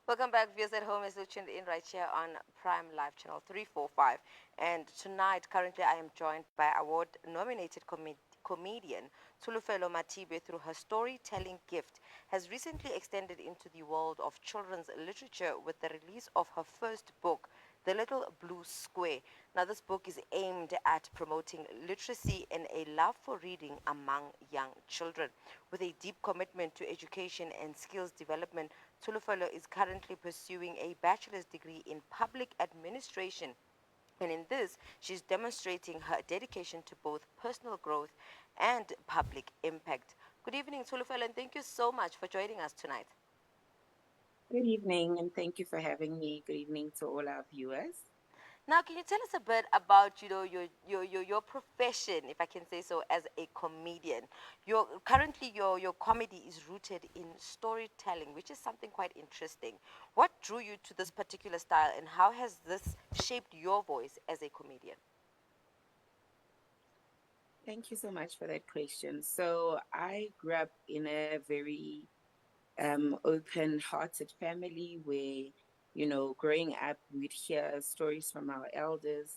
Welcome back, viewers at home. As you tuned in right here on Prime Live Channel 345. And tonight, currently, I am joined by award-nominated comedian Tsholofelo Mathibe through her storytelling gift, has recently extended into the world of children's literature with the release of her first book, The Little Blue Square. Now, this book is aimed at promoting literacy and a love for reading among young children. With a deep commitment to education and skills development, Tsholofelo is currently pursuing a bachelor's degree in public administration. And in this, she's demonstrating her dedication to both personal growth and public impact. Good evening, Tsholofelo, and thank you so much for joining us tonight. Good evening, and thank you for having me. Good evening to all our viewers. Now, can you tell us a bit about your profession, if I can say so, as a comedian? Your comedy is rooted in storytelling, which is something quite interesting. What drew you to this particular style, and how has this shaped your voice as a comedian? Thank you so much for that question. So, I grew up in a very open-hearted family where, growing up, we'd hear stories from our elders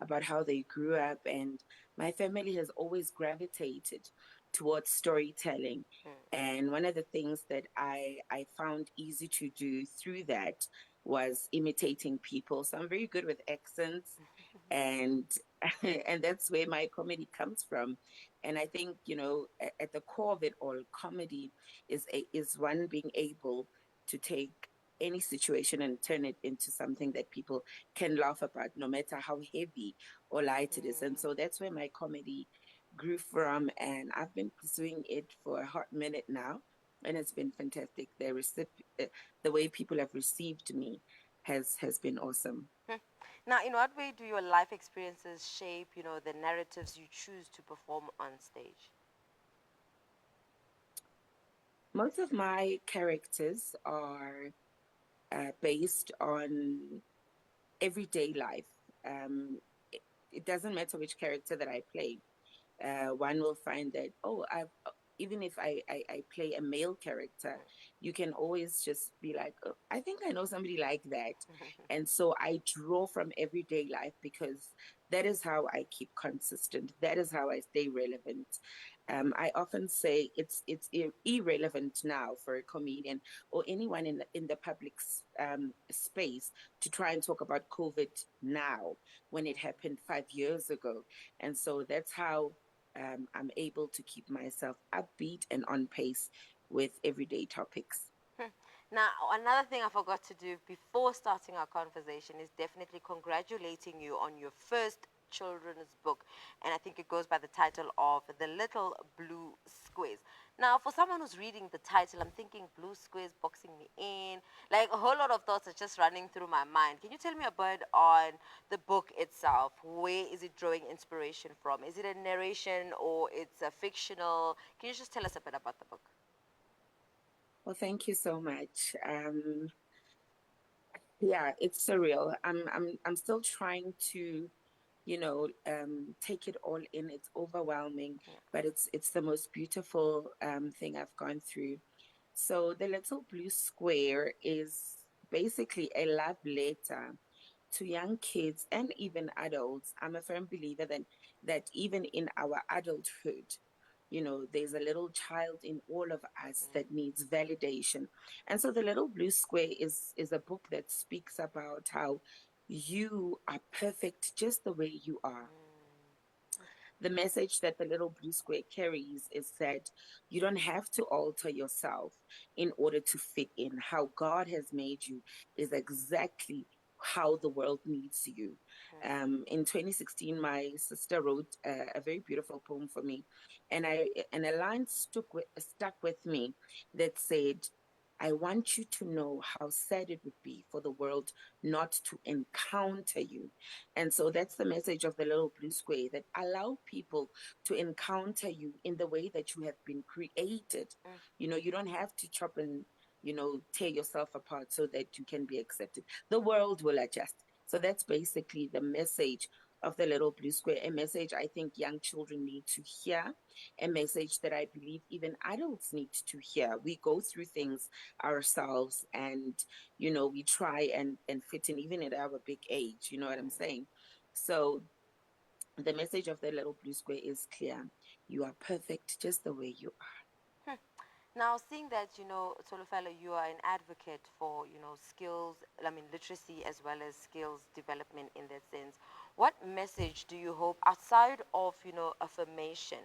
about how they grew up, and my family has always gravitated towards storytelling. And one of the things that I found easy to do through that was imitating people. So I'm very good with accents, and and that's where my comedy comes from. And I think, at the core of it all, comedy is one being able to take any situation and turn it into something that people can laugh about, no matter how heavy or light it is. And so that's where my comedy grew from, and I've been pursuing it for a hot minute now, and it's been fantastic. The way people have received me has been awesome. Now, in what way do your life experiences shape, the narratives you choose to perform on stage? Most of my characters are based on everyday life. It doesn't matter which character that I play. One will find that, even if I play a male character, you can always just be like, oh, I think I know somebody like that. And so I draw from everyday life because that is how I keep consistent. That is how I stay relevant. I often say it's irrelevant now for a comedian or anyone in the public space to try and talk about COVID now when it happened 5 years ago. And so that's how I'm able to keep myself upbeat and on pace with everyday topics. Now, another thing I forgot to do before starting our conversation is definitely congratulating you on your first children's book. And I think it goes by the title of The Little Blue Squares. Now, for someone who's reading the title, I'm thinking blue squares boxing me in. Like a whole lot of thoughts are just running through my mind. Can you tell me a bit on the book itself? Where is it drawing inspiration from? Is it a narration or it's a fictional? Can you just tell us a bit about the book? Well, thank you so much. Yeah, it's surreal. I'm still trying to, take it all in. It's overwhelming, but it's the most beautiful thing I've gone through. So the little blue square is basically a love letter to young kids and even adults. I'm a firm believer that even in our adulthood, there's a little child in all of us that needs validation. And so the little blue square is a book that speaks about how you are perfect just the way you are. The message that the little blue square carries is that you don't have to alter yourself in order to fit in. How God has made you is exactly how the world needs you. In 2016, my sister wrote a very beautiful poem for me, and a line stuck with me that said, I want you to know how sad it would be for the world not to encounter you. And so that's the message of the little blue square, that allow people to encounter you in the way that you have been created. You don't have to chop and, tear yourself apart so that you can be accepted. The world will adjust. So that's basically the message of the Little Blue Square, a message I think young children need to hear, a message that I believe even adults need to hear. We go through things ourselves, and we try and fit in even at our big age, you know what I'm saying? So the message of the Little Blue Square is clear. You are perfect just the way you Now, seeing that, Tsholofelo, you are an advocate for, skills, I mean, literacy as well as skills development in that sense, what message do you hope, outside of, affirmation,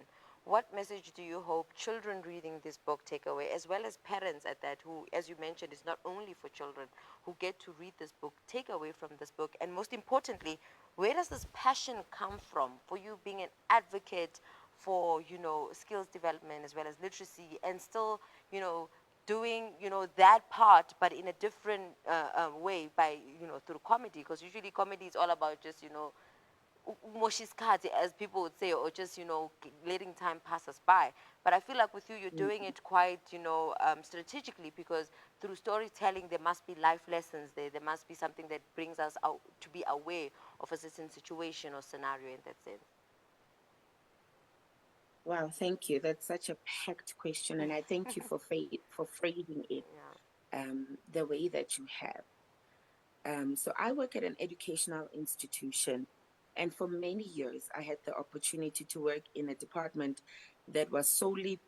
what message do you hope children reading this book take away, as well as parents at that, who, as you mentioned, is not only for children, who get to read this book, take away from this book? And most importantly, where does this passion come from for you being an advocate for skills development as well as literacy, and still doing that part, but in a different way, by through comedy, because usually comedy is all about just moshiskati, as people would say, or just letting time pass us by. But I feel like with you, you're are. doing it quite strategically, because through storytelling there must be life lessons there must be something that brings us out to be aware of a certain situation or scenario in that sense. Wow, thank you. That's such a packed question, and I thank you for phrasing it Yeah. the way that you have. So I work at an educational institution, and for many years I had the opportunity to work in a department that was solely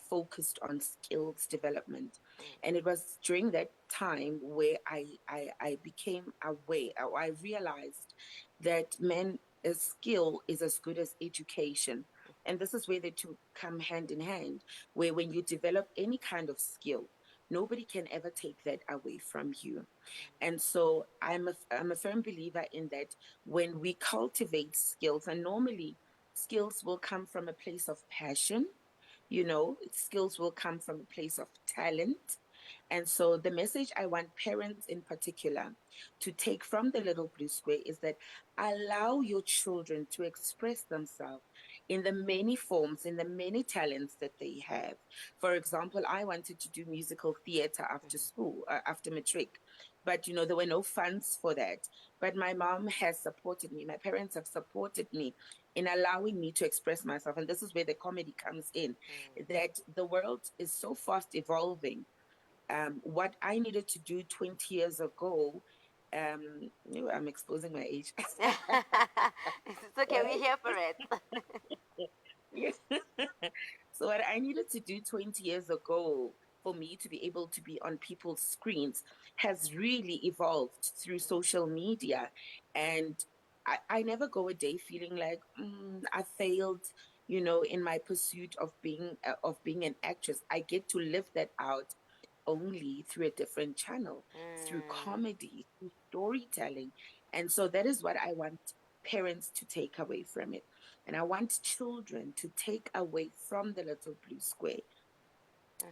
focused on skills development. And it was during that time where I became aware, or I realized that men, a skill is as good as education. And this is where the two come hand in hand, where when you develop any kind of skill, nobody can ever take that away from you. And so I'm a firm believer in that when we cultivate skills, and normally skills will come from a place of passion, skills will come from a place of talent. And so the message I want parents in particular to take from the Little Blue Square is that allow your children to express themselves in the many forms, in the many talents that they have. For example, I wanted to do musical theater after school, after matric, but there were no funds for that. But my mom has supported me. My parents have supported me in allowing me to express myself. And this is where the comedy comes in, that the world is so fast evolving. What I needed to do 20 years ago, I'm exposing my age. It's okay, we're here for it. Yeah. So what I needed to do 20 years ago for me to be able to be on people's screens has really evolved through social media. And I never go a day feeling like I failed, in my pursuit of being an actress. I get to live that out only through a different channel, through comedy, through storytelling. And so that is what I want parents to take away from it. And I want children to take away from the Little Blue Square,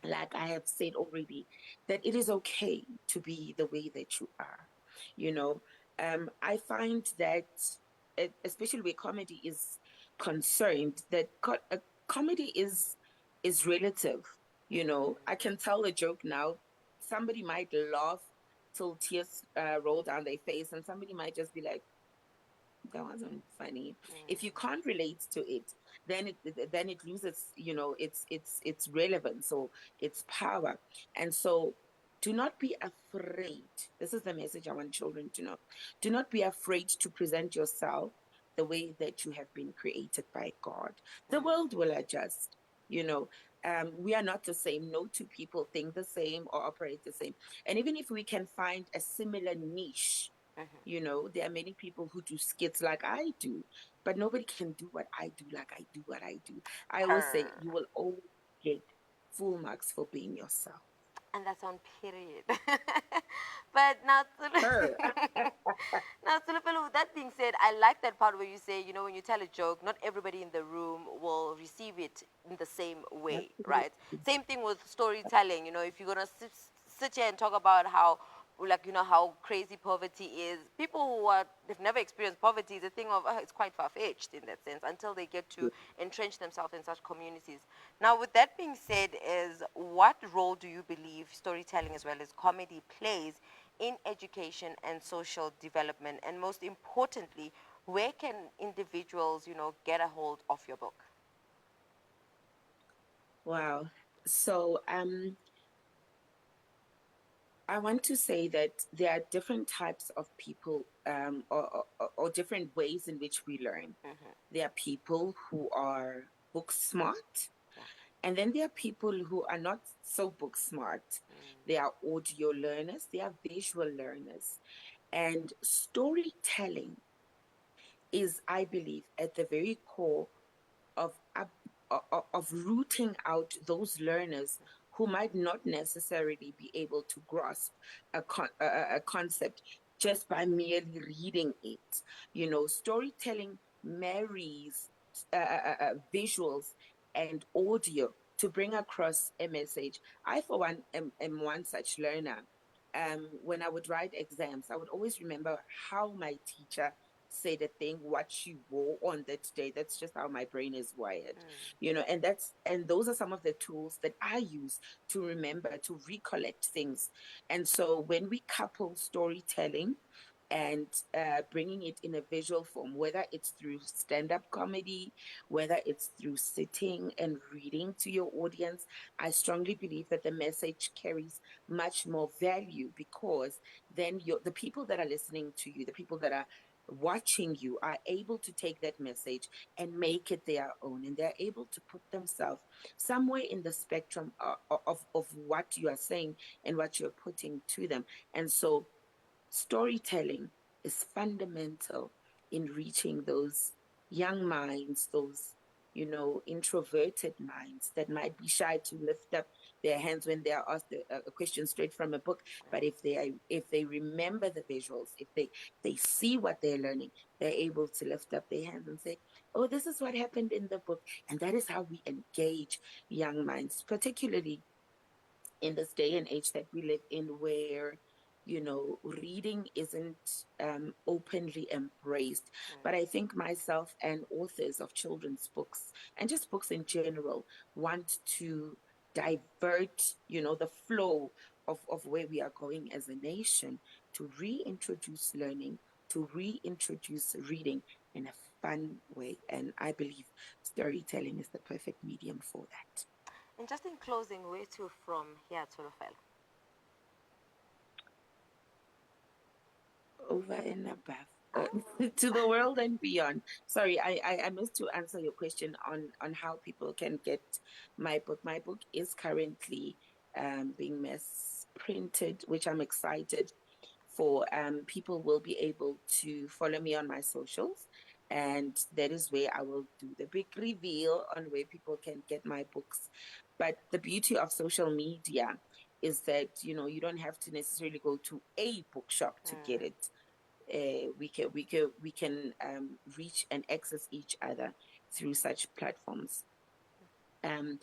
like I have said already, that it is okay to be the way that you are. You know, I find that, especially where comedy is concerned, that comedy is relative. I can tell a joke now. Somebody might laugh till tears roll down their face, and somebody might just be like, that wasn't funny. If you can't relate to it, then it loses, its relevance or its power. And so do not be afraid. This is the message I want children to know. Do not be afraid to present yourself the way that you have been created by God. The world will adjust. You know, we are not the same. No two people think the same or operate the same. And even if we can find a similar niche, there are many people who do skits like I do, but nobody can do what I do like I do what I do. I always say Her. you will always get full marks for being yourself. And that's on period. But now, Her. now, Tsholofelo, with that being said, I like that part where you say, when you tell a joke, not everybody in the room will receive it in the same way, right? Absolutely. Same thing with storytelling. If you're gonna sit here and talk about how, like, how crazy poverty is, people who they've never experienced poverty, the thing of, it's quite far-fetched in that sense, until they get to entrench themselves in such communities. Now, with that being said, is what role do you believe storytelling as well as comedy plays in education and social development? And most importantly, Where can individuals, get a hold of your book? Wow. So I want to say that there are different types of people, or different ways in which we learn. Mm-hmm. There are people who are book smart, Yeah. and then there are people who are not so book smart. They are audio learners, they are visual learners. And storytelling is, I believe, at the very core of of rooting out those learners who might not necessarily be able to grasp a concept just by merely reading it. Storytelling marries visuals and audio to bring across a message. I, for one, am one such learner. When I would write exams, I would always remember how my teacher said a thing, what she wore on that day. That's just how my brain is wired, and those are some of the tools that I use to remember, to recollect things. And so when we couple storytelling and bringing it in a visual form, whether it's through stand-up comedy, whether it's through sitting and reading to your audience, I strongly believe that the message carries much more value, because then the people that are listening to you, the people that are watching you, are able to take that message and make it their own, and they're able to put themselves somewhere in the spectrum of what you are saying and what you're putting to them. And so storytelling is fundamental in reaching those young minds, those introverted minds that might be shy to lift up their hands when they are asked a question straight from a book. But if they remember the visuals, if they see what they're learning, they're able to lift up their hands and say, oh, this is what happened in the book. And that is how we engage young minds, particularly in this day and age that we live in, where reading isn't openly embraced. But I think myself and authors of children's books, and just books in general, want to divert the flow of where we are going as a nation, to reintroduce learning, to reintroduce reading in a fun way. And I believe storytelling is the perfect medium for that. And just in closing, where to from here, Tsholofelo? Over and above, to the world and beyond. Sorry, I missed to answer your question on how people can get my book. My book is currently being mass printed, which I'm excited for. People will be able to follow me on my socials, and that is where I will do the big reveal on where people can get my books. But the beauty of social media is that you don't have to necessarily go to a bookshop to get it. We can reach and access each other through such platforms. Um,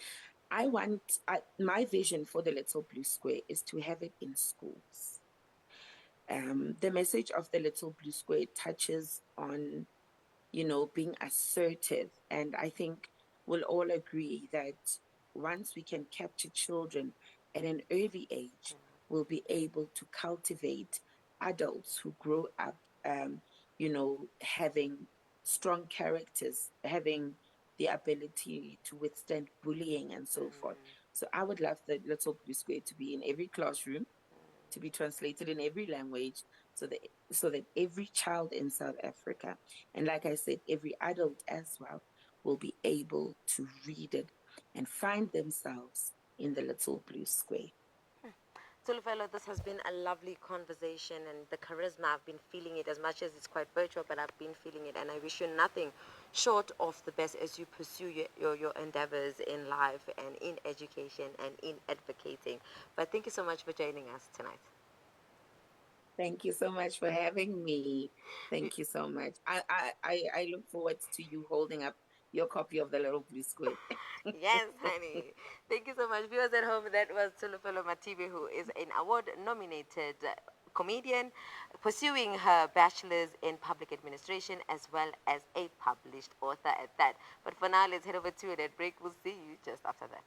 my vision for the Little Blue Square is to have it in schools. The message of the Little Blue Square touches on being assertive. And I think we'll all agree that once we can capture children at an early age, we'll be able to cultivate adults who grow up, having strong characters, having the ability to withstand bullying and so forth. So I would love the Little Blue Square to be in every classroom, to be translated in every language, so that every child in South Africa, and like I said, every adult as well, will be able to read it and find themselves in the Little Blue Square. Tsholofelo, this has been a lovely conversation, and the charisma, I've been feeling it as much as it's quite virtual, but I've been feeling it, and I wish you nothing short of the best as you pursue your endeavors in life and in education and in advocating. But thank you so much for joining us tonight. Thank you so much for having me. Thank you so much. I look forward to you holding up your copy of the Little Blue Square. Yes, honey. Thank you so much. Viewers at home, that was Tsholofelo Mathibe, who is an award-nominated comedian pursuing her bachelor's in public administration as well as a published author at that. But for now, let's head over to it at break. We'll see you just after that.